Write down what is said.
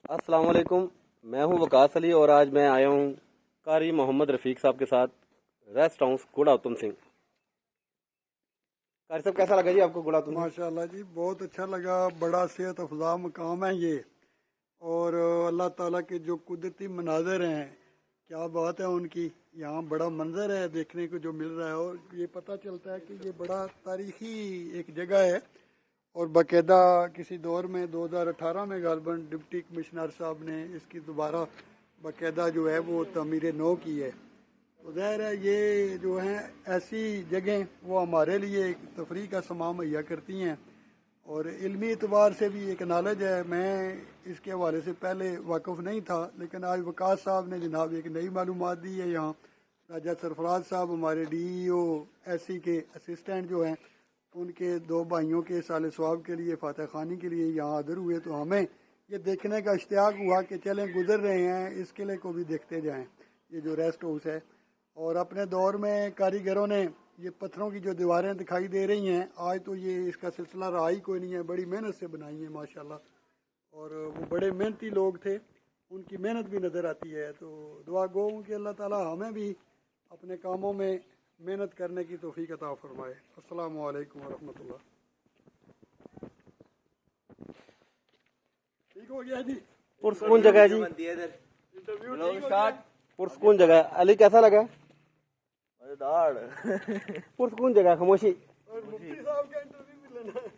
अस्सलाम वालेकुम। मैं हूं वकास अली और आज मैं आया हूं कारी मोहम्मद रफ़ीक साहब के साथ रेस्ट हाउस गुड़ा उत्तम सिंह। कारी साहब कैसा लगा जी आपको गुड़ा उत्तम सिंह? माशाल्लाह जी, बहुत अच्छा लगा। बड़ा सेहत अफजा मकाम है ये, और अल्लाह ताला के जो कुदरती मनाजर हैं, क्या बात है उनकी। यहाँ बड़ा मंजर है देखने को जो मिल रहा है, और ये पता चलता है कि ये बड़ा तारीखी एक जगह है। और बाकायदा किसी दौर में 2018 में गालबन डिप्टी कमिश्नर साहब ने इसकी दोबारा बाकायदा जो है वो तमीर नौ की है। तो ज़ाहिर है ये जो हैं ऐसी जगह वो हमारे लिए एक तफरीह का समा मुहैया करती हैं, और इल्मी एतबार से भी एक नॉलेज है। मैं इसके हवाले से पहले वाकिफ़ नहीं था, लेकिन आज वकास साहब ने जनाब एक नई मालूमात दी है। यहाँ राजा सरफराज साहब हमारे DEO SC के असिस्टेंट जो हैं, उनके दो भाइयों के साले सवाब के लिए फातह खानी के लिए यहाँ हाजिर हुए, तो हमें ये देखने का इश्तियाक हुआ कि चलें गुजर रहे हैं इस किले को भी देखते जाएं, ये जो रेस्ट हाउस है। और अपने दौर में कारीगरों ने ये पत्थरों की जो दीवारें दिखाई दे रही हैं, आज तो ये इसका सिलसिला रहा ही कोई नहीं है, बड़ी मेहनत से बनाई है माशाल्लाह। और वो बड़े मेहनती लोग थे, उनकी मेहनत भी नज़र आती है। तो दुआ गो हूँ कि अल्लाह ताला हमें भी अपने कामों में मेहनत करने की तौफीक अता फरमाए। अस्सलामु अलैकुम वरहमतुल्लाह। ठीक हो गया जी, पुरस्कून जगह है जी, पुरस्कून जगह है। अली कैसा लगा? मजेदार। पुरस्कून जगह, खामोशी। और मुफ्ती साहब का इंटरव्यू भी लेना है।